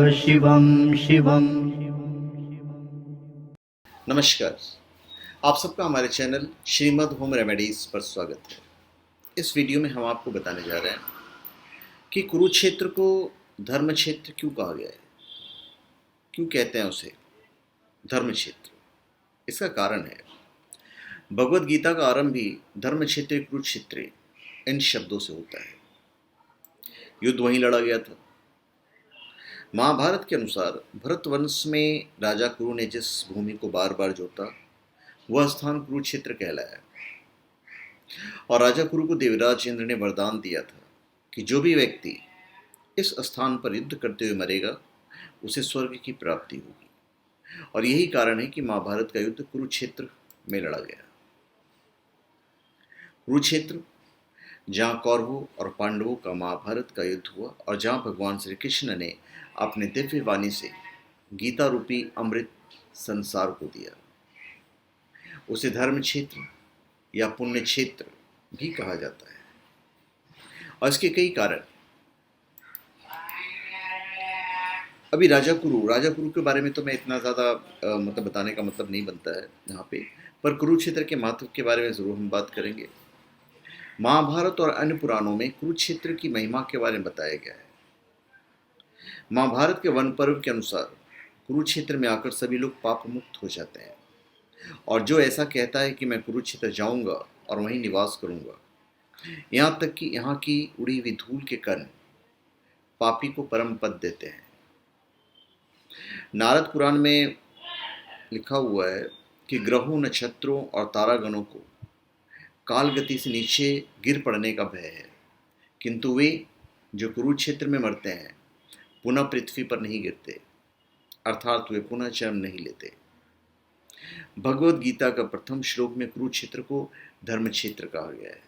शिवं शिवं। नमस्कार। आप सबका हमारे चैनल श्रीमद् होम रेमेडीज़ पर स्वागत है। इस वीडियो में हम आपको बताने जा रहे हैं कि कुरुक्षेत्र को धर्म क्षेत्र क्यों कहा गया है, क्यों कहते हैं उसे धर्म क्षेत्र। इसका कारण है भगवद गीता का आरंभ ही धर्म क्षेत्र कुरुक्षेत्र इन शब्दों से होता है। युद्ध वहीं लड़ा गया था। महाभारत के अनुसार भरतवंश में राजा कुरु ने जिस भूमि को बार बार जोता वह स्थान कुरुक्षेत्र कहलाया और राजा कुरु को देवराज इंद्र ने वरदान दिया था कि जो भी व्यक्ति इस स्थान पर युद्ध करते हुए मरेगा उसे स्वर्ग की प्राप्ति होगी। और यही कारण है कि महाभारत का युद्ध कुरुक्षेत्र में लड़ा गया। कुरुक्षेत्र जहाँ कौरवों और पांडवों का महाभारत का युद्ध हुआ और जहाँ भगवान श्री कृष्ण ने अपने दिव्य वाणी से गीता रूपी अमृत संसार को दिया, उसे धर्म क्षेत्र या पुण्य क्षेत्र भी कहा जाता है। और इसके कई कारण। अभी राजा कुरु के बारे में तो मैं इतना ज़्यादा बताने का मतलब नहीं बनता है यहाँ पे, पर कुरुक्षेत्र के महत्व के बारे में ज़रूर हम बात करेंगे। महाभारत और अन्य पुराणों में कुरुक्षेत्र की महिमा के बारे में बताया गया है। महाभारत के वन पर्व के अनुसार कुरुक्षेत्र में आकर सभी लोग पाप मुक्त हो जाते हैं और जो ऐसा कहता है कि मैं कुरुक्षेत्र जाऊंगा और वहीं निवास करूंगा, यहाँ तक कि यहाँ की उड़ी हुई धूल के कण पापी को परम पद देते हैं। नारद पुराण में लिखा हुआ है कि ग्रहों, नक्षत्रों और तारागणों को काल गति से नीचे गिर पड़ने का भय है, किंतु वे जो कुरुक्षेत्र में मरते हैं पुनः पृथ्वी पर नहीं गिरते, अर्थात वे पुनः जन्म नहीं लेते। भगवद गीता का प्रथम श्लोक में कुरुक्षेत्र को धर्म क्षेत्र कहा गया है।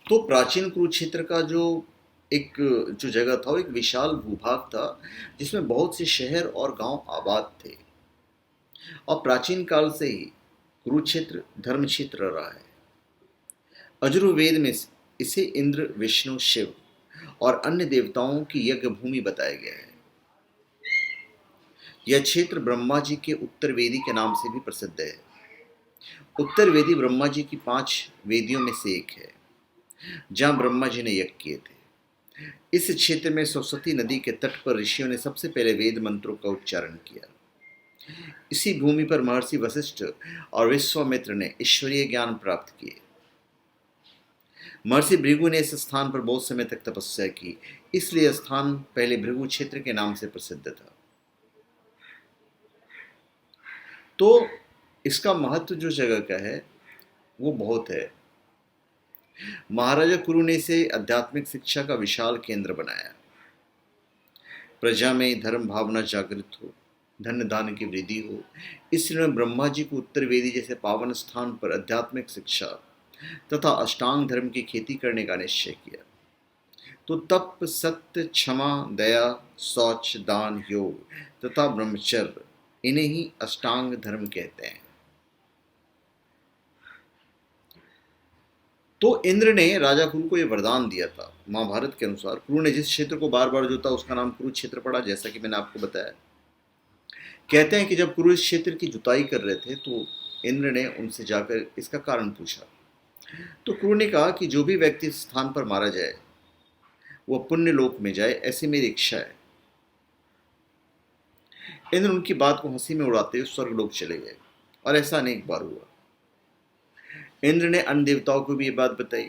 तो प्राचीन कुरुक्षेत्र का जो जगह था वो एक विशाल भूभाग था जिसमें बहुत से शहर और गांव आबाद थे और प्राचीन काल से ही कुरुक्षेत्र धर्म क्षेत्र रहा है। अजुर्वेद में इसे इंद्र, विष्णु, शिव और अन्य देवताओं की यज्ञ भूमि बताया गया है। यह क्षेत्र ब्रह्मा जी के उत्तरवेदी के नाम से भी प्रसिद्ध है। उत्तरवेदी ब्रह्मा जी की 5 वेदियों में से एक है जहां ब्रह्मा जी ने यज्ञ किए थे। इस क्षेत्र में सरस्वती नदी के तट पर ऋषियों ने सबसे पहले वेद मंत्रों का उच्चारण किया। इसी भूमि पर महर्षि वशिष्ठ और विश्वामित्र ने ईश्वरीय ज्ञान प्राप्त किए। महर्षि भृगु ने इस स्थान पर बहुत समय तक तपस्या की, इसलिए स्थान पहले भृगु क्षेत्र के नाम से प्रसिद्ध था। तो इसका महत्व जो जगह का है वो बहुत है। महाराजा कुरु ने इसे आध्यात्मिक शिक्षा का विशाल केंद्र बनाया। प्रजा में धर्म भावना जागृत हो, धन दान की वृद्धि हो, इसलिए ब्रह्मा जी को उत्तरवेदी जैसे पावन स्थान पर आध्यात्मिक शिक्षा तथा अष्टांग धर्म की खेती करने का निश्चय किया। तो तप, सत्य, क्षमा, दया, शौच, दान, योग तथा ब्रह्मचर्य इन्हें ही अष्टांग धर्म कहते हैं। तो इंद्र ने राजा कुरु को यह वरदान दिया था। महाभारत के अनुसार कुरु ने जिस क्षेत्र को बार बार जोता उसका नाम कुरुक्षेत्र पड़ा, जैसा कि मैंने आपको बताया। कहते हैं कि जब कुरु इस क्षेत्र की जुताई कर रहे थे तो इंद्र ने उनसे जाकर इसका कारण पूछा। तो कुरु ने कहा कि जो भी व्यक्ति इस स्थान पर मारा जाए वह पुण्य लोक में जाए, ऐसी मेरी इच्छा है। इंद्र उनकी बात को हंसी में उड़ाते हुए स्वर्गलोक चले गए और ऐसा अनेक बार हुआ। इंद्र ने अन्य देवताओं को भी ये बात बताई।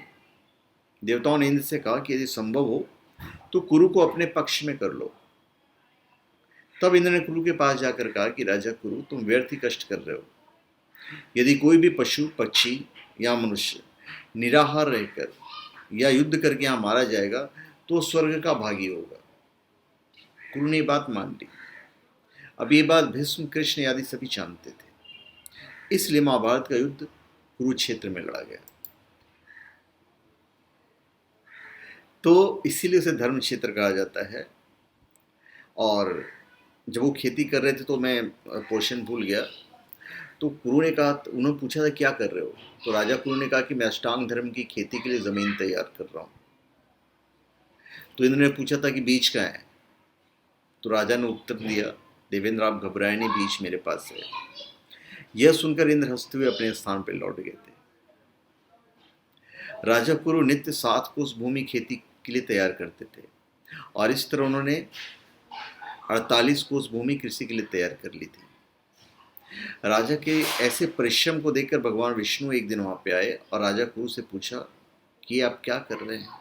देवताओं ने इंद्र से कहा कि यदि संभव हो तो कुरु को अपने पक्ष में कर लो। तब इंद्र ने कुरु के पास जाकर कहा कि राजा कुरु, तुम व्यर्थ ही कष्ट कर रहे हो। यदि कोई भी पशु, पक्षी या मनुष्य निराहार रहकर या युद्ध करके यहाँ मारा जाएगा तो स्वर्ग का भागी होगा। कुरु ने बात मान ली। अब ये बात भीष्म, कृष्ण आदि सभी जानते थे, इसलिए महाभारत का युद्ध कुरुक्षेत्र में लड़ा गया। तो इसीलिए उसे धर्म क्षेत्र कहा जाता है। और जब वो खेती कर रहे थे तो मैं पोर्शन भूल गया। तो कुरु ने कहा, उन्होंने पूछा था क्या कर रहे हो, तो राजा कुरु ने कहा कि मैं अष्टांग धर्म की खेती के लिए ज़मीन तैयार कर रहा हूँ। तो इंद्र ने पूछा था कि बीज कहाँ है, तो राजा ने उत्तर दिया, देवेंद्र आप घबराए नहीं, बीज मेरे पास है। यह सुनकर इंद्र हंसते हुए अपने स्थान पर लौट गए थे। राजा कुरु नित्य 7 कोस भूमि खेती के लिए तैयार करते थे और इस तरह उन्होंने 48 कोस भूमि कृषि के लिए तैयार कर ली थी। राजा के ऐसे परिश्रम को देखकर भगवान विष्णु एक दिन वहां पे आए और राजा कुरु से पूछा कि आप क्या कर रहे हैं।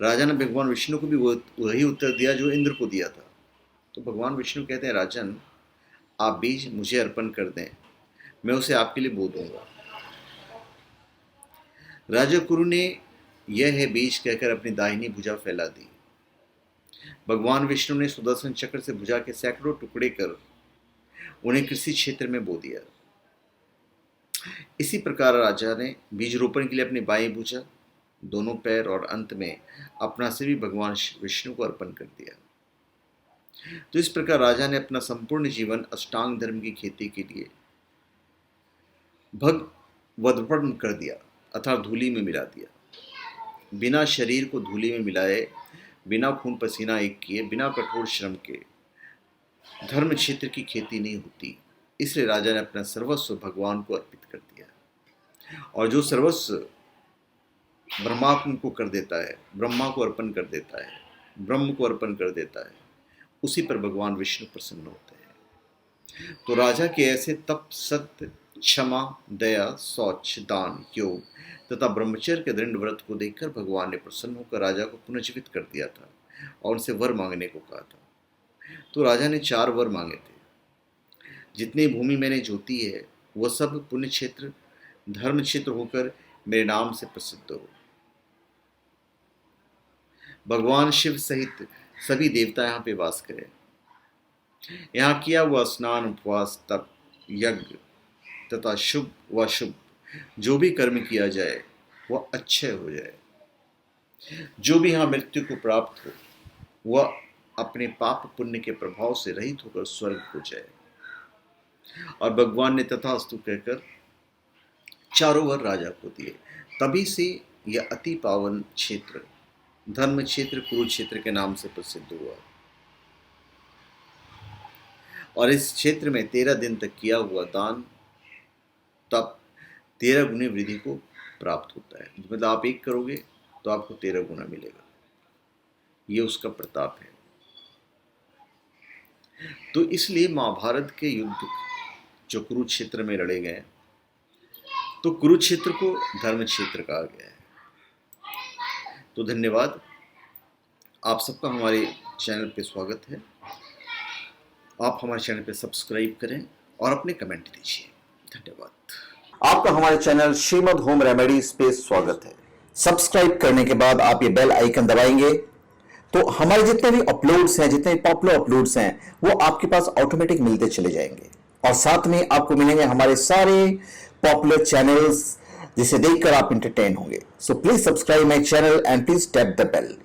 राजा ने भगवान विष्णु को भी वही उत्तर दिया जो इंद्र को दिया था। तो भगवान विष्णु कहते हैं, राजन आप बीज मुझे अर्पण कर दें, मैं उसे आपके लिए बो दूंगा। राजा कुरु ने यह है बीज कहकर अपनी दाहिनी भुजा फैला दी। भगवान विष्णु ने सुदर्शन चक्र से भुजा के सैकड़ों टुकड़े कर उन्हें कृषि क्षेत्र में बो दिया। इसी प्रकार राजा ने बीज रोपण के लिए अपनी बाएं भुजा, दोनों पैर और अंत में अपना सिर भी भगवान विष्णु को अर्पण कर दिया। तो इस प्रकार राजा ने अपना संपूर्ण जीवन अष्टांग धर्म की खेती के लिए भगवदर्पण कर दिया, अर्थात धूलि में मिला दिया। बिना शरीर को धूलि में मिलाए, बिना खून पसीना एक किए, बिना कठोर श्रम के धर्म क्षेत्र की खेती नहीं होती। इसलिए राजा ने अपना सर्वस्व भगवान को अर्पित कर दिया और जो सर्वस्व ब्रह्मात्म को कर देता है, ब्रह्मा को अर्पण कर देता है, ब्रह्म को अर्पण कर देता है, उसी पर भगवान विष्णु प्रसन्न होते हैं। तो राजा के ऐसे तप, सत्य, क्षमा, दया, शौच, दान, योग तथा ब्रह्मचर्य के दृढ़ व्रत को देखकर भगवान ने प्रसन्न होकर राजा को पुनर्जीवित कर दिया था और उनसे वर मांगने को कहा था। तो राजा ने 4 वर मांगे थे। जितनी भूमि मैंने जोती है वह सब पुण्य क्षेत्र, धर्म क्षेत्र होकर मेरे नाम से प्रसिद्ध हो। भगवान शिव सहित सभी देवता यहाँ पे वास करें। यहाँ किया हुआ स्नान, उपवास, तप, यज्ञ तथा शुभ व अशुभ जो भी कर्म किया जाए वह अच्छे हो जाए। जो भी यहाँ मृत्यु को प्राप्त हो वह अपने पाप पुण्य के प्रभाव से रहित होकर स्वर्ग हो जाए। और भगवान ने तथास्तु कहकर 4 वर राजा को दिए। तभी से यह अति पावन क्षेत्र, धर्म क्षेत्र, कुरुक्षेत्र के नाम से प्रसिद्ध हुआ। और इस क्षेत्र में 13 दिन तक किया हुआ दान, तप 13 गुनी वृद्धि को प्राप्त होता है। मतलब आप 1 करोगे तो आपको 13 गुना मिलेगा। ये उसका प्रताप है। तो इसलिए महाभारत के युद्ध जो कुरुक्षेत्र में लड़े गए, तो कुरुक्षेत्र को धर्म क्षेत्र कहा गया है। तो धन्यवाद, आप सबका हमारे चैनल पे स्वागत है। आप हमारे चैनल पे सब्सक्राइब करें और अपने कमेंट दीजिए। धन्यवाद। आपका हमारे चैनल श्रीमद होम रेमेडीज पे स्वागत है। सब्सक्राइब करने के बाद आप ये बेल आइकन दबाएंगे तो हमारे जितने भी अपलोड्स हैं, जितने पॉपुलर अपलोड्स हैं, वो आपके पास ऑटोमेटिक मिलते चले जाएंगे। और साथ में आपको मिलेंगे हमारे सारे पॉपुलर चैनल्स जिसे देखकर आप एंटरटेन होंगे। So please subscribe my channel and please tap the bell.